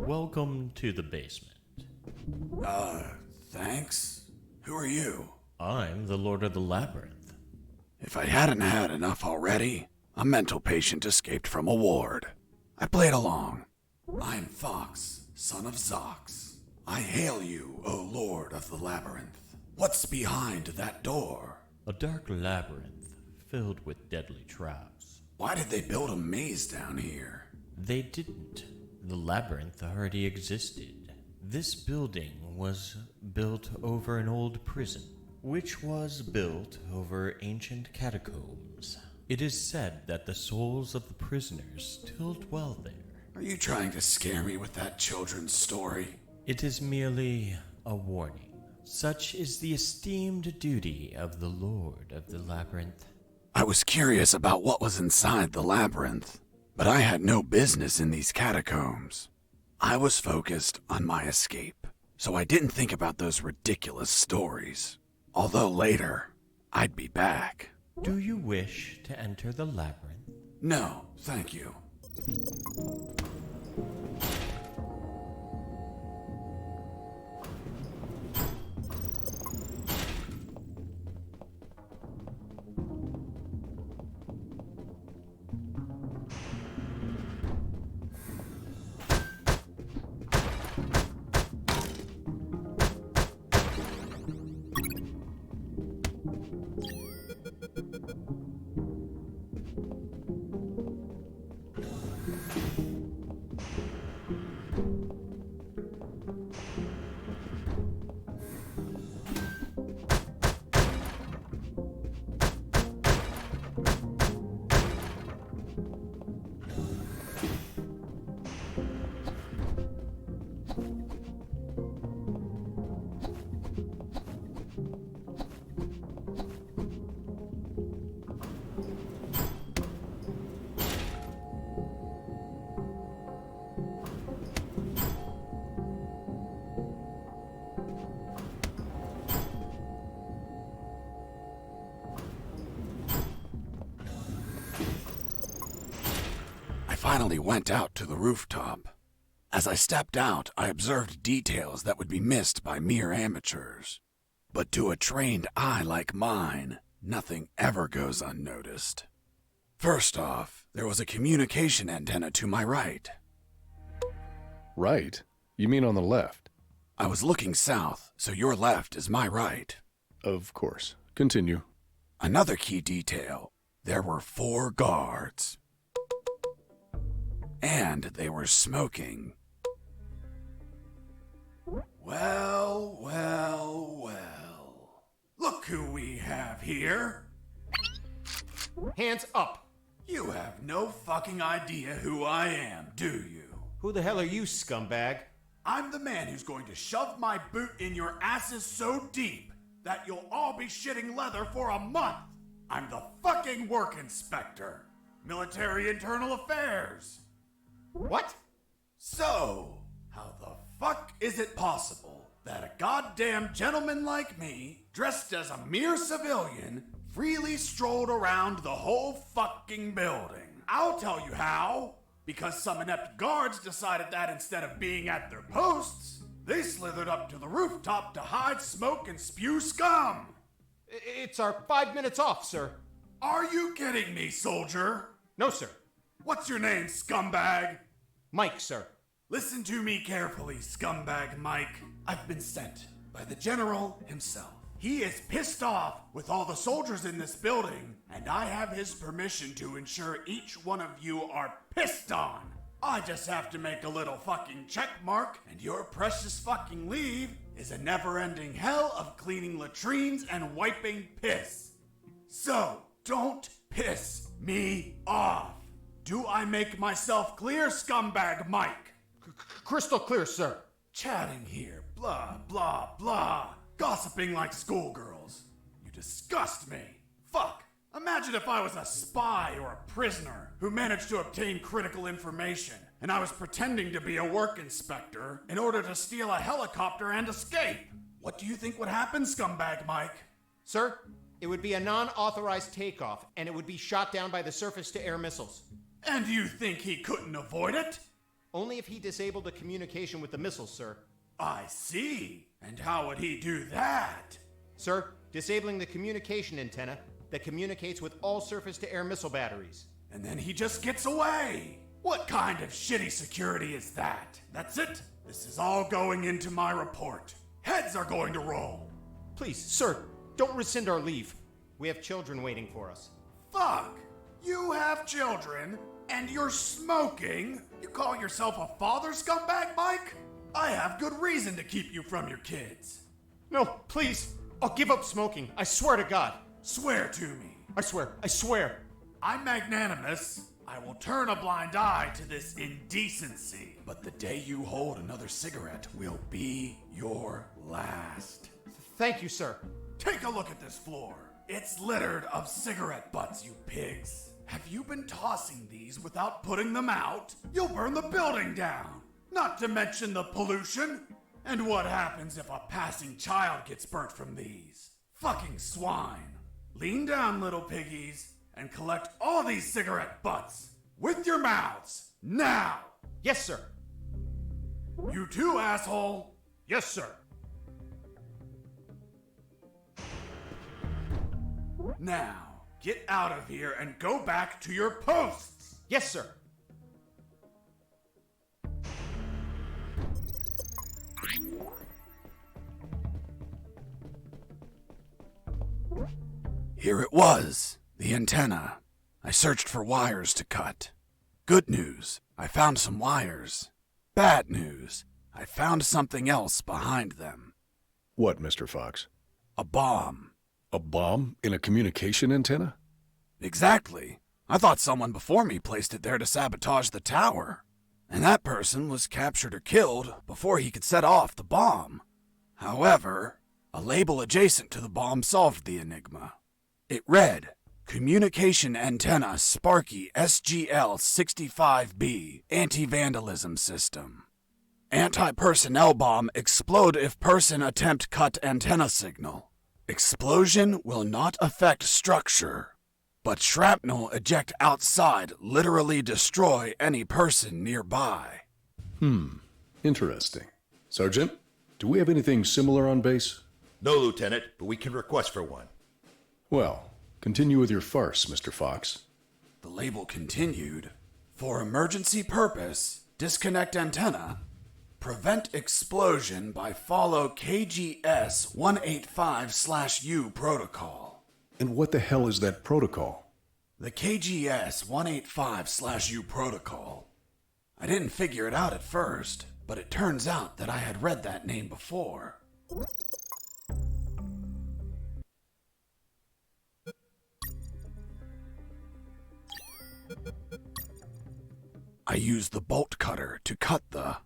Welcome to the basement. Thanks? Who are you? I'm the Lord of the Labyrinth. If I hadn't had enough already, a mental patient escaped from a ward. I played along. I'm Fox, son of Zox. I hail you, O Lord of the Labyrinth. What's behind that door? A dark labyrinth filled with deadly traps. Why did they build a maze down here? They didn't. The labyrinth already existed. This building was built over an old prison, which was built over ancient catacombs. It is said that the souls of the prisoners still dwell there. Are you trying to scare me with that children's story? It is merely a warning. Such is the esteemed duty of the Lord of the Labyrinth. I was curious about what was inside the labyrinth, but I had no business in these catacombs. I was focused on my escape, so I didn't think about those ridiculous stories. Although later, I'd be back. Do you wish to enter the labyrinth? No, thank you. I finally went out to the rooftop. As I stepped out, I observed details that would be missed by mere amateurs. But to a trained eye like mine, nothing ever goes unnoticed. First off, there was a communication antenna to my right. Right? You mean on the left? I was looking south, so your left is my right. Of course. Continue. Another key detail, there were 4 guards. And they were smoking. Well, well, well. Look who we have here. Hands up! You have no fucking idea who I am, do you? Who the hell are you, scumbag? I'm the man who's going to shove my boot in your asses so deep that you'll all be shitting leather for a month. I'm the fucking work inspector. Military Internal Affairs. What? So, how the fuck is it possible that a goddamn gentleman like me, dressed as a mere civilian, freely strolled around the whole fucking building? I'll tell you how. Because some inept guards decided that instead of being at their posts, they slithered up to the rooftop to hide, smoke, and spew scum. It's our 5 minutes off, sir. Are you kidding me, soldier? No, sir. What's your name, scumbag? Mike, sir. Listen to me carefully, scumbag Mike. I've been sent by the general himself. He is pissed off with all the soldiers in this building, and I have his permission to ensure each one of you are pissed on. I just have to make a little fucking check mark, and your precious fucking leave is a never-ending hell of cleaning latrines and wiping piss. So, don't piss me off. Do I make myself clear, scumbag Mike? Crystal clear, sir. Chatting here, blah, blah, blah. Gossiping like schoolgirls. You disgust me. Fuck. Imagine if I was a spy or a prisoner who managed to obtain critical information, and I was pretending to be a work inspector in order to steal a helicopter and escape. What do you think would happen, scumbag Mike? Sir, it would be a non-authorized takeoff, and it would be shot down by the surface-to-air missiles. And you think he couldn't avoid it? Only if he disabled the communication with the missiles, sir. I see. And how would he do that? Sir, disabling the communication antenna that communicates with all surface-to-air missile batteries. And then he just gets away. What kind of shitty security is that? That's it. This is all going into my report. Heads are going to roll. Please, sir, don't rescind our leave. We have children waiting for us. Fuck! You have children, and you're smoking? You call yourself a father, scumbag, Mike? I have good reason to keep you from your kids. No, please. I'll give up smoking. I swear to God. Swear to me. I swear. I'm magnanimous. I will turn a blind eye to this indecency. But the day you hold another cigarette will be your last. Thank you, sir. Take a look at this floor. It's littered of cigarette butts, you pigs. Have you been tossing these without putting them out? You'll burn the building down. Not to mention the pollution. And what happens if a passing child gets burnt from these? Fucking swine. Lean down, little piggies, and collect all these cigarette butts. With your mouths. Now! Yes, sir. You too, asshole. Yes, sir. Now, get out of here and go back to your posts. Yes, sir. Here it was, the antenna. I searched for wires to cut. Good news, I found some wires. Bad news, I found something else behind them. What, Mr. Fox? A bomb. A bomb in a communication antenna? Exactly. I thought someone before me placed it there to sabotage the tower. And that person was captured or killed before he could set off the bomb. However, a label adjacent to the bomb solved the enigma. It read, Communication Antenna Sparky SGL-65B Anti-Vandalism System. Anti-personnel bomb explode if person attempt cut antenna signal. Explosion will not affect structure, but shrapnel eject outside literally destroy any person nearby. Interesting. Sergeant, do we have anything similar on base? No, Lieutenant, but we can request for one. Well, continue with your farce, Mr. Fox. The label continued, For emergency purpose, disconnect antenna. Prevent explosion by follow KGS 185/U protocol. And what the hell is that protocol? The KGS 185/U protocol. I didn't figure it out at first, but it turns out that I had read that name before. I used the bolt cutter to cut the...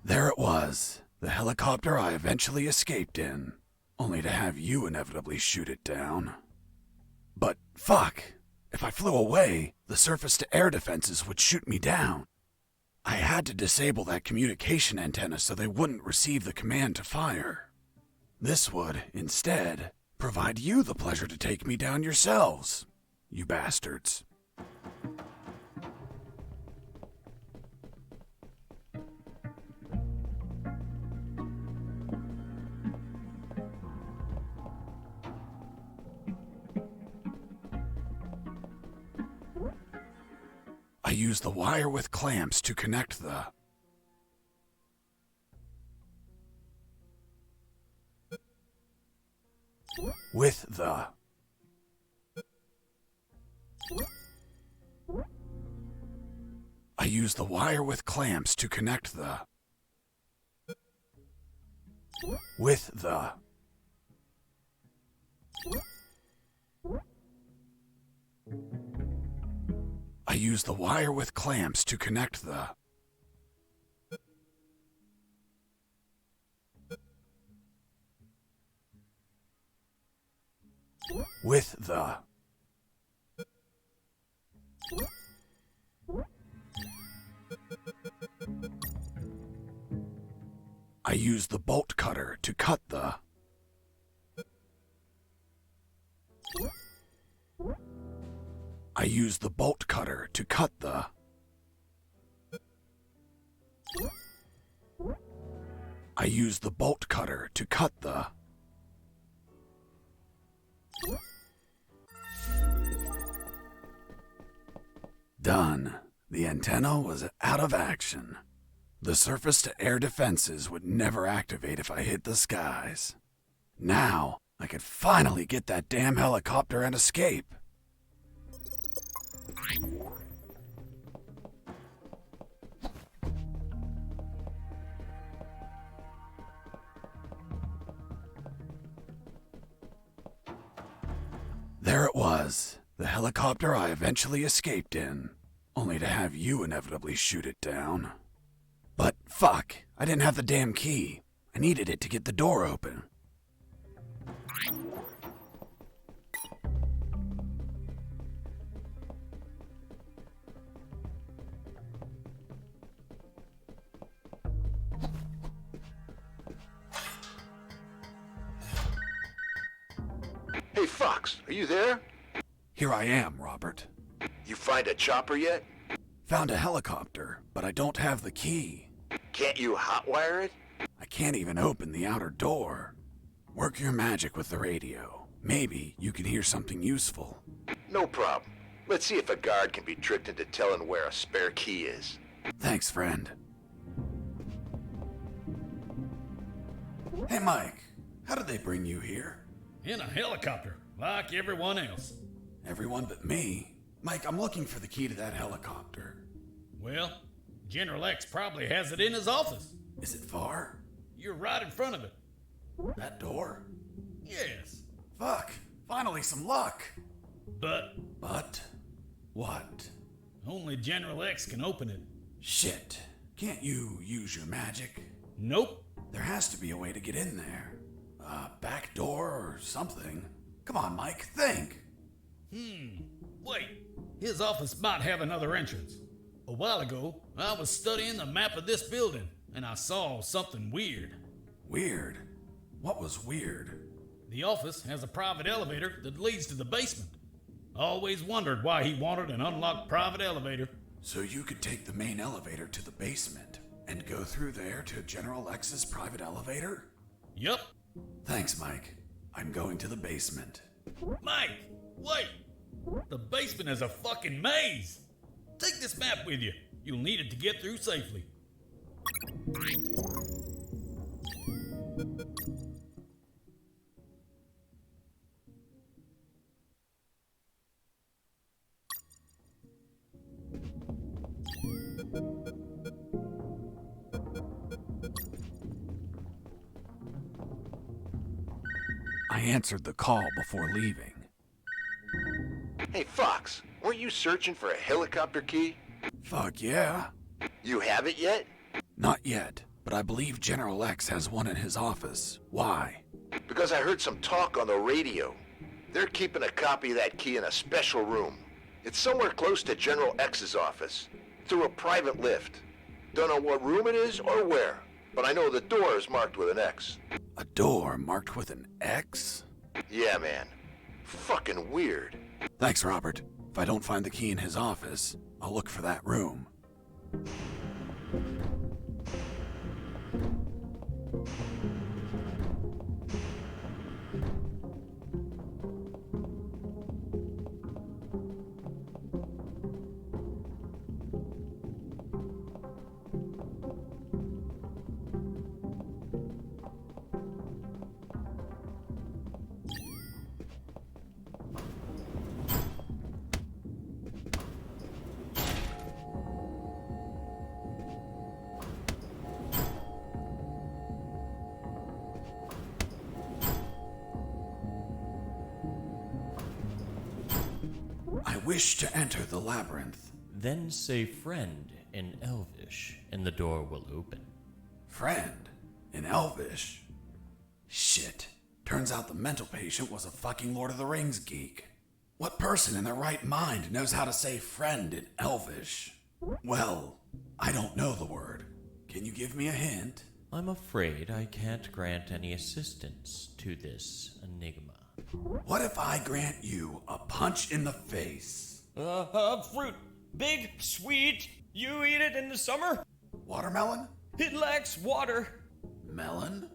There it was, the helicopter I eventually escaped in, only to have you inevitably shoot it down. But fuck, if I flew away, the surface-to-air defenses would shoot me down. I had to disable that communication antenna so they wouldn't receive the command to fire. This would, instead, provide you the pleasure to take me down yourselves, you bastards. I use the wire with clamps to connect the... with the... I use the wire with clamps to connect the... with the... I use the wire with clamps to connect the... with the... I use the bolt cutter to cut the... I use the bolt cutter to cut the... I use the bolt cutter to cut the... Done. The antenna was out of action. The surface-to-air defenses would never activate if I hit the skies. Now, I could finally get that damn helicopter and escape. There it was, the helicopter I eventually escaped in, only to have you inevitably shoot it down. But fuck, I didn't have the damn key. I needed it to get the door open. Hey, Fox, are you there? Here I am, Robert. You find a chopper yet? Found a helicopter, but I don't have the key. Can't you hotwire it? I can't even open the outer door. Work your magic with the radio. Maybe you can hear something useful. No problem. Let's see if a guard can be tricked into telling where a spare key is. Thanks, friend. Hey, Mike. How did they bring you here? In a helicopter, like everyone else. Everyone but me. Mike, I'm looking for the key to that helicopter. Well, General X probably has it in his office. Is it far? You're right in front of it. That door? Yes. Fuck. Finally some luck. But But? What? only General X can open it. Shit. Can't you use your magic? Nope. There has to be a way to get in there. A back door or something. Come on, Mike, think. Wait. His office might have another entrance. A while ago, I was studying the map of this building, and I saw something weird. Weird? What was weird? The office has a private elevator that leads to the basement. I always wondered why he wanted an unlocked private elevator. So you could take the main elevator to the basement and go through there to General X's private elevator? Yup. Thanks, Mike. I'm going to the basement. Mike, wait! The basement is a fucking maze! Take this map with you. You'll need it to get through safely. I answered the call before leaving. Hey, Fox, weren't you searching for a helicopter key? Fuck yeah. You have it yet? Not yet, but I believe General X has one in his office. Why? Because I heard some talk on the radio. They're keeping a copy of that key in a special room. It's somewhere close to General X's office, through a private lift. Don't know what room it is or where, but I know the door is marked with an X. A door marked with an X? Yeah, man. Fucking weird. Thanks, Robert. If I don't find the key in his office, I'll look for that room. I wish to enter the labyrinth. Then say friend in Elvish, and the door will open. Friend? In Elvish? Shit. Turns out the mental patient was a fucking Lord of the Rings geek. What person in their right mind knows how to say friend in Elvish? Well, I don't know the word. Can you give me a hint? I'm afraid I can't grant any assistance to this enigma. What if I grant you a punch in the face? Fruit. Big, sweet. You eat it in the summer? Watermelon? It lacks water. Melon?